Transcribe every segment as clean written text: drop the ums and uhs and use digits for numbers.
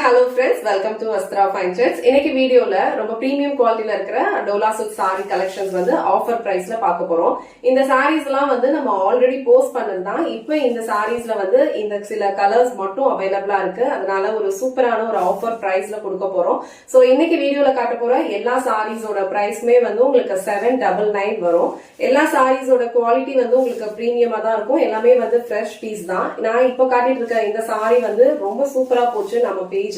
hello friends, welcome to Astra Fine Threads. இன்னைக்கு வீடியோல ரொம்ப பிரீமியம் குவாலிட்டில இருக்கிற டோலா சில்க் saree கலெக்ஷன்ஸ் வந்து ஆஃபர் பிரைஸ்ல பார்க்க போறோம். இந்த sarees எல்லாம் வந்து நம்ம ஆல்ரெடி போஸ்ட் பண்ணதுதான். இப்போ இந்த sareesல வந்து இந்த சில கலர்ஸ் மட்டும் அவைலபிளா இருக்கு. அதனால ஒரு சூப்பரான ஒரு ஆஃபர் பிரைஸ்ல கொடுக்க போறோம். சோ இன்னைக்கு வீடியோல காட்ட போற எல்லா sareeஸோட பிரைஸ்மே வந்து உங்களுக்கு 799 வரும். எல்லா sareeஸோட குவாலிட்டி வந்து உங்களுக்கு பிரீமியமா தான் இருக்கும். எல்லாமே வந்து ஃப்ரெஷ் பீஸ் தான். நான் இப்போ காட்டிட்டு இருக்க இந்த saree வந்து ரொம்ப சூப்பரா போச்சு. நம்ம பேஜ்ல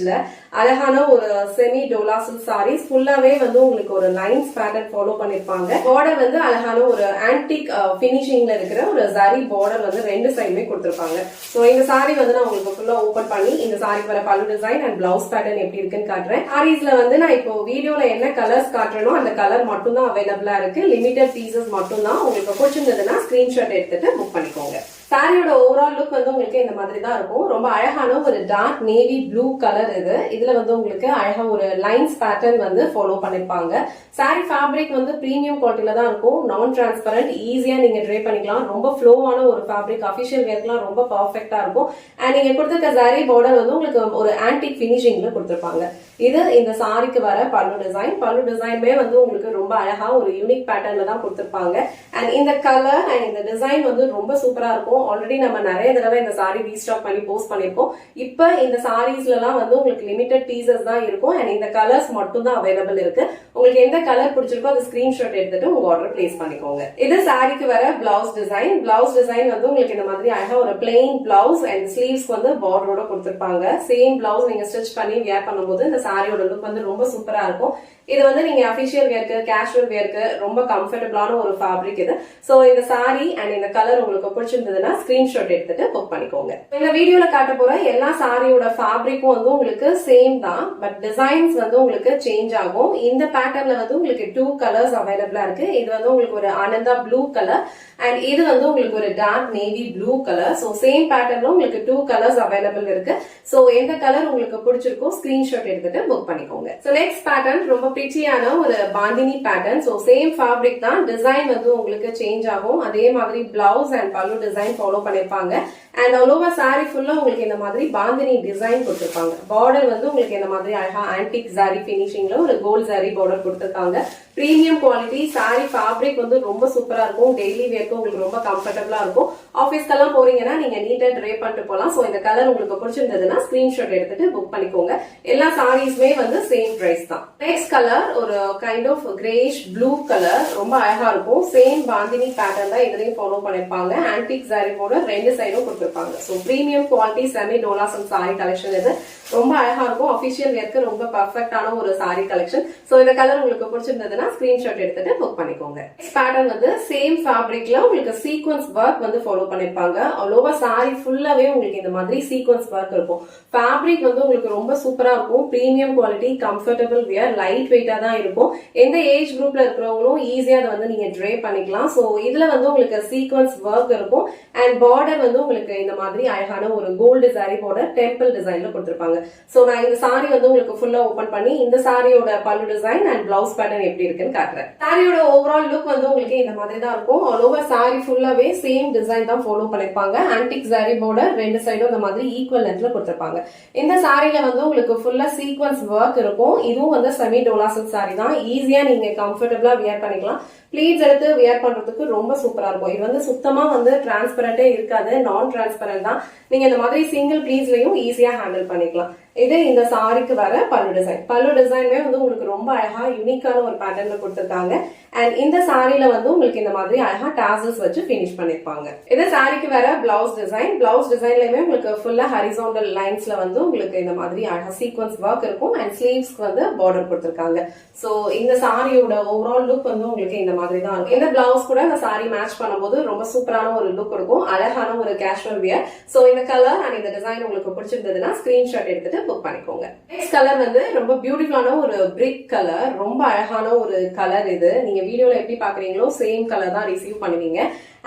அழகான ஒரு செமி டோலா சில்க் sarees ஃபுல்லாவே வந்து உங்களுக்கு ஒரு லைன்ஸ் பேட்டர்ன் ஃபாலோ பண்ணிருப்பாங்க. பார்டர் வந்து அழகான ஒரு ஆன்டிக் ஃபினிஷிங்ல இருக்கிற ஒரு ஜரி பார்டர் வந்து ரெண்டு சைடுமே கொடுத்திருப்பாங்க. சோ இந்த saree வந்து நான் உங்களுக்கு ஃபுல்லா ஓபன் பண்ணி இந்த saree வர பல்லு டிசைன் அண்ட் பிளவுஸ் பேட்டர்ன் எப்படி இருக்குன்னு காட்டுறேன். sareesல வந்து நான் இப்போ வீடியோல என்ன கலர்ஸ் காட்டுறேனோ அந்த கலர் மட்டும் தான் அவைலபிளா இருக்கு. லிமிடெட் பீசஸ் மட்டும் தான். உங்களுக்கு பிடிச்சிருந்ததுன்னா ஸ்கிரீன்ஷாட் எடுத்துட்டு புக் பண்ணிக்கோங்க. சாரியோட ஓவரால் லுக் வந்து உங்களுக்கு இந்த மாதிரி தான் இருக்கும். ரொம்ப அழகான ஒரு டார்க் நேவி ப்ளூ கலர் இது. இதுல வந்து உங்களுக்கு அழகா ஒரு லைன்ஸ் பேட்டர்ன் வந்து ஃபாலோ பண்ணிருப்பாங்க. சாரி ஃபேப்ரிக் வந்து பிரீமியம் குவாலிட்டில தான் இருக்கும். நான் டிரான்ஸ்பரண்ட், ஈஸியா நீங்க ட்ரை பண்ணிக்கலாம். ரொம்ப ஃப்ளோவான ஒரு ஃபேப்ரிக், அபிஷியல் வேர்க்கெல்லாம் ரொம்ப பர்ஃபெக்டா இருக்கும். அண்ட் நீங்க கொடுத்திருக்க சாரி பார்டர் வந்து உங்களுக்கு ஒரு ஆன்டிக் பினிஷிங்ல கொடுத்திருப்பாங்க. இது இந்த சாரிக்கு வர பல்லு டிசைன். பல்லு டிசைனுமே வந்து உங்களுக்கு ரொம்ப அழகா ஒரு யூனிக் பேட்டர்ன்ல தான் கொடுத்திருப்பாங்க. அண்ட் இந்த கலர் அண்ட் இந்த டிசைன் வந்து ரொம்ப சூப்பரா இருக்கும். ஆல்ரெடி நம்ம நிறைய தடவை இந்த சாரி ரீஸ்டாக் பண்ணி போஸ்ட் பண்ணிருக்கோம். இப்ப இந்த சாரீஸ்ல எல்லாம் வந்து உங்களுக்கு லிமிடெட் பீசஸ் தான் இருக்கும். அண்ட் இந்த கலர்ஸ் மட்டும் தான் அவைலபிள் இருக்கு. உங்களுக்கு எந்த கலர் பிடிச்சிருக்கோ அது ஸ்கிரீன்ஷாட் எடுத்துட்டு உங்க ஆர்டர் பிளேஸ் பண்ணிக்கோங்க. இது சாரிக்கு வர பிளவுஸ் டிசைன். பிளவுஸ் டிசைன் வந்து உங்களுக்கு இந்த மாதிரி அழகா ஒரு பிளெயின் பிளவுஸ் அண்ட் ஸ்லீவ்ஸ் வந்து பார்டரோட கொடுத்திருப்பாங்க. சேம் பிளவுஸ் நீங்க ஸ்டிச் பண்ணி வியர் பண்ணும்போது இந்த சாரியோட லுக் வந்து ரொம்ப சூப்பரா இருக்கும். இது வந்து நீங்க அபிஷியல் வேர்க்கு, கேஷுவல் வேர்க்கு ரொம்ப கம்ஃபர்டபுளான ஒரு ஃபேப்ரிக் இது. சோ இந்த சாரி அண்ட் இந்த கலர் உங்களுக்கு பிடிச்சிருந்ததுன்னா ஸ்கிரீன்ஷாட் எடுத்துட்டு புக் பண்ணிக்கோங்க. இந்த வீடியோல காட்ட போற எல்லா சாரியோட ஃபேப்ரிக்கும் வந்து உங்களுக்கு சேம் தான். பட் டிசைன்ஸ் வந்து உங்களுக்கு சேஞ்ச் ஆகும். இந்த பேட்டர்ன்ல வந்து உங்களுக்கு 2 கலர்ஸ் அவைலபிளா இருக்கு. இது வந்து உங்களுக்கு ஒரு ஆனந்தா ப்ளூ கலர் அண்ட் இது வந்து உங்களுக்கு ஒரு dark navy blue colour. So same பேட்டர்ன்ல உங்களுக்கு 2 கலர்ஸ் அவைலபிள் இருக்கு. சோ எந்த கலர் உங்களுக்கு பிடிச்சிருக்கோ ஸ்கிரீன்ஷாட் எடுத்துட்டு புக் பண்ணிக்கோங்க. சோ நெக்ஸ்ட் பேட்டர்ன் ரொம்ப பிரிட்டியான ஒரு bandhani pattern. So same fabric தான். டிசைன் வந்து உங்களுக்கு சேஞ்ச் ஆகும். அதே மாதிரி பிளவுஸ் அண்ட் பல்லு டிசைன் ஃபாலோ பண்ணிருப்பாங்க. அண்ட் ஆல் ஓவர் சாரி ஃபுல்லா உங்களுக்கு இந்த மாதிரி பாந்தினி டிசைன் கொடுத்திருப்பாங்க. பார்டர் வந்து உங்களுக்கு இந்த மாதிரி அழகா ஆன்டிக் சாரி பினிஷிங்ல ஒரு கோல்ட் சாரி பார்டர் கொடுத்திருக்காங்க. பிரீமியம் குவாலிட்டி சாரி ஃபேப்ரிக் வந்து ரொம்ப சூப்பரா இருக்கும். டெய்லி வேர்க்கு உங்களுக்கு ரொம்ப கம்ஃபர்டபுளா இருக்கும். ஆபீஸ்க்கெல்லாம் போறீங்கன்னா நீங்க நீட்டா ட்ரை பண்ணிட்டு போலாம். சோ இந்த கலர் உங்களுக்கு பிடிச்சிருந்ததுன்னா ஸ்கிரீன்ஷாட் எடுத்துட்டு புக் பண்ணிக்கோங்க. எல்லா சாரீஸ்மே வந்து சேம் பிரைஸ் தான். நெக்ஸ்ட் கலர் ஒரு kind of greyish blue colour. ரொம்ப அழகா இருக்கும். சேம் பாந்தினி பேட்டர்ன் தான் இதுலயும் ஃபாலோ பண்ணிருப்பாங்க. ஆன்டிக் சாரி பார்டர் ரெண்டு சைடும் கொடுத்திருப்பாங்க. So premium quality semi Dola silk sorry collection இது. ரொம்ப அழகா இருக்கும். அபிஷியல் வேர்க்கு ரொம்ப பர்ஃபெக்டான ஒரு சாரி கலெக்ஷன். சோ இந்த கலர் உங்களுக்கு பிடிச்சிருந்ததுன்னா ஸ்கிரீன்ஷாட் எடுத்துட்டு புக் பண்ணிக்கோங்க. நெக்ஸ்ட் பேட்டர்ன் வந்து சேம் ஃபேப்ரிக்ல உங்களுக்கு சீக்வன்ஸ் ஒர்க் வந்து ஃபாலோ பண்ணிருப்பாங்க. ஆல் ஓவர் சாரி ஃபுல்லாவே உங்களுக்கு இந்த மாதிரி சீக்வன்ஸ் ஒர்க் இருக்கும். ஃபேப்ரிக் வந்து உங்களுக்கு ரொம்ப சூப்பரா இருக்கும். Premium quality, comfortable wear, light வெயிட்டா தான் இருக்கும். எந்த ஏஜ் குரூப்ல இருக்கிறவங்களும் ஈஸியா அதை வந்து நீங்க ட்ரை பண்ணிக்கலாம். சோ இதுல வந்து உங்களுக்கு சீக்வன்ஸ் ஒர்க் இருக்கும். அண்ட் பார்டர் வந்து உங்களுக்கு இந்த மாதிரி அழகான ஒரு கோல்டு சாரி பார்டர் டெம்பிள் டிசைன்ல கொடுத்திருப்பாங்க. சோ நான் இந்த சாரி வந்து உங்களுக்கு ஃபுல்லா ஓபன் பண்ணி இந்த சாரியோட பல்லு டிசைன் அண்ட் பிளவுஸ் பேட்டர்ன் எப்படி இருக்குன்னு காட்டுறேன். சாரியோட ஓவரால் லுக் வந்து உங்களுக்கு இந்த மாதிரி தான் இருக்கும். ஆல் ஓவர் சாரி ஃபுல்லாவே சேம் டிசைன் தான் ஃபாலோ பண்ணிருப்பாங்க. ஆன்டிக் சாரி பார்டர் ரெண்டு சைடும் இந்த மாதிரி ஈக்குவல் லென்த்ல கொடுத்திருப்பாங்க. இந்த சாரில வந்து உங்களுக்கு ஃபுல்லா சீக்வன்ஸ் ஒர்க் இருக்கும். இதுவும் வந்து செமி டோலா சில்க் சாரி தான். ஈஸியா நீங்க கம்ஃபர்டபுளா வியர் பண்ணிக்கலாம். ப்ளீட்ஸ் எடுத்து வியர் பண்றதுக்கு ரொம்ப சூப்பரா இருக்கும். இது வந்து சுத்தமா வந்து டிரான்ஸ்பரண்டே இருக்காது. நான் டிரான்ஸ்பரண்ட் தான். நீங்க இந்த மாதிரி சிங்கிள் ப்ளீட்ஸ்லயும் ஈஸியா ஹேண்டில் பண்ணிக்கலாம். இது இந்த சாரிக்கு வர பல்லு டிசைன். பல்லு டிசைன்மே வந்து உங்களுக்கு ரொம்ப அழகா யூனிக்கான ஒரு பேட்டர்ன்ல கொடுத்திருக்காங்க. அண்ட் இந்த சாரில வந்து உங்களுக்கு இந்த மாதிரி அழகா டாசல்ஸ் வச்சு பினிஷ் பண்ணிருப்பாங்க. இது சாரிக்கு வர பிளவுஸ் டிசைன். பிளவுஸ் டிசைன்லயுமே உங்களுக்கு ஃபுல்லா ஹரிசாண்டல் லைன்ஸ்ல வந்து உங்களுக்கு இந்த மாதிரி அழகா சீக்வன்ஸ் ஒர்க் இருக்கும். அண்ட் ஸ்லீவ்ஸ்க்கு வந்து பார்டர் கொடுத்திருக்காங்க. சோ இந்த சாரியோட ஓவரால் லுக் வந்து உங்களுக்கு இந்த மாதிரி தான் இருக்கும். இந்த பிளவுஸ் கூட இந்த சாரி மேட்ச் பண்ணும்போது ரொம்ப சூப்பரான ஒரு லுக் இருக்கும். அழகான ஒரு கேஷுவல் வியர். சோ இந்த கலர் அண்ட் இந்த டிசைன் உங்களுக்கு பிடிச்சிருந்ததுன்னா ஸ்கிரீன்ஷாட் எடுத்துட்டு புக் பண்ணிக்கோங்க. நெக்ஸ்ட் கலர் வந்து ரொம்ப பியூட்டிஃபுல்லான ஒரு பிரிக் கலர். ரொம்ப அழகான ஒரு கலர் இது. நீங்க வீடியோல எப்படி பாக்குறீங்களோ சேம் கலர் தான் ரிசீவ் பண்ணுவீங்க.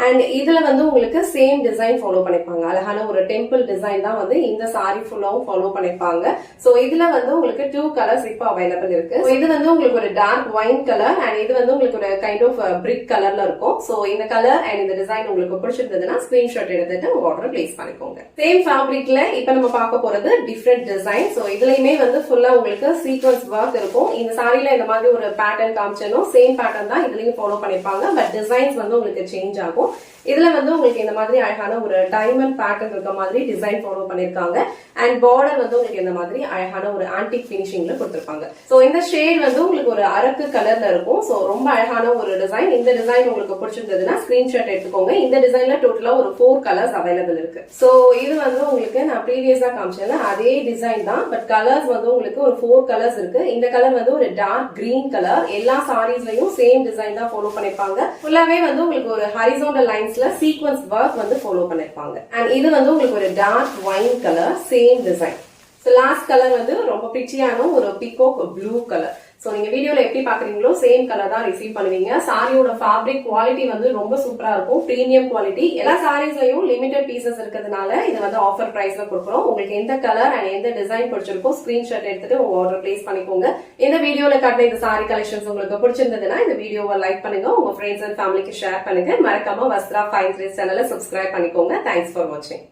அண்ட் இதுல வந்து உங்களுக்கு சேம் டிசைன் ஃபாலோ பண்ணிருப்பாங்க. அழகான ஒரு டெம்பிள் டிசைன் தான் வந்து இந்த சாரி ஃபுல்லாவும் ஃபாலோ பண்ணிருப்பாங்க. சோ இதுல வந்து உங்களுக்கு 2 கலர்ஸ் இப்போ அவைலபிள் இருக்கு. இது வந்து உங்களுக்கு ஒரு டார்க் ஒயின் கலர் அண்ட் இது வந்து உங்களுக்கு ஒரு கைண்ட் ஆஃப் பிரிக் கலர்ல இருக்கும். சோ இந்த கலர் அண்ட் இந்த டிசைன் உங்களுக்கு பிடிச்சிருந்ததுன்னா ஸ்கிரீன்ஷாட் எடுத்துட்டு உங்க ஆர்டர் பிளேஸ் பண்ணிக்கோங்க. சேம் ஃபேப்ரிக்ல இப்ப நம்ம பார்க்க போறது டிஃப்ரெண்ட் டிசைன். சோ இதுலயுமே வந்து ஃபுல்லா உங்களுக்கு சீக்வன்ஸ் ஒர்க் இருக்கும். இந்த சாரில இந்த மாதிரி ஒரு பேட்டர்ன் காமிச்சனும் சேம் பேட்டர்ன் தான் இதுலயும் ஃபாலோ பண்ணிருப்பாங்க. பட் டிசைன்ஸ் வந்து உங்களுக்கு சேஞ்ச் ஆகும். இதுல வந்து உங்களுக்கு இந்த மாதிரி அழகான ஒரு டைமண்ட் பேட்டர்ன் இருக்க மாதிரி டிசைன் ஃபாலோ பண்ணிருக்காங்க. அண்ட் பார்டர் வந்து உங்களுக்கு இந்த மாதிரி அழகான ஒரு ஆன்டிக் பினிஷிங்ல கொடுத்திருப்பாங்க. சோ இந்த ஷேட் வந்து உங்களுக்கு ஒரு அரக்கு கலர்ல இருக்கும். சோ ரொம்ப அழகான ஒரு டிசைன். இந்த டிசைன் உங்களுக்கு பிடிச்சிருந்ததுன்னா ஸ்கிரீன்ஷாட் எடுத்துக்கோங்க. இந்த டிசைன்ல டோட்டலா ஒரு 4 கலர்ஸ் அவைலபிள் இருக்கு. சோ இது வந்து உங்களுக்கு நான் ப்ரீவியஸா காமிச்சேன்ல அதே டிசைன் தான். பட் கலர்ஸ் வந்து உங்களுக்கு ஒரு 4 கலர்ஸ் இருக்கு. இந்த கலர் வந்து ஒரு டார்க் கிரீன் கலர். எல்லா சாரீஸ்லயும் சேம் டிசைன் தான் ஃபாலோ பண்ணிருப்பாங்க. ஃபுல்லாவே வந்து உங்களுக்கு ஒரு ஹரிசாண்டல் லைன்ஸ்ல சீக்வன்ஸ் ஒர்க் வந்து ஃபாலோ பண்ணிருப்பாங்க. அண்ட் இது வந்து உங்களுக்கு ஒரு dark wine colour same design. So last colour வந்து ரொம்ப பிச்சியான ஒரு பீகாக் ப்ளூ கலர். சோ நீங்க வீடியோல எப்படி பாக்குறீங்களோ சேம் கலர் தான் ரிசீவ் பண்ணுவீங்க. சாரியோட ஃபேப்ரிக் குவாலிட்டி வந்து ரொம்ப சூப்பரா இருக்கும். Premium quality. எல்லா சாரீஸ்லயும் லிமிடெட் பீசஸ் இருக்கிறதுனால இது வந்து ஆஃபர் பிரைஸ்ல கொடுக்குறோம். உங்களுக்கு எந்த கலர் அண்ட் எந்த டிசைன் பிடிச்சிருக்கோ ஸ்கிரீன்ஷாட் எடுத்துட்டு உங்க ஆர்டர் பிளேஸ் பண்ணிக்கோங்க. இந்த வீடியோல காட்டின இந்த சாரி கலெக்ஷன்ஸ் உங்களுக்கு பிடிச்சிருந்ததுன்னா இந்த வீடியோவை லைக் பண்ணுங்க. உங்க ஃப்ரெண்ட்ஸ் அண்ட் ஃபேமிலிக்கு ஷேர் பண்ணுங்க. மறக்காம வஸ்த்ரா ஃபைன் த்ரெட்ஸ் சேனலை சப்ஸ்கிரைப் பண்ணிக்கோங்க. தேங்க்ஸ் ஃபார் வாட்சிங்.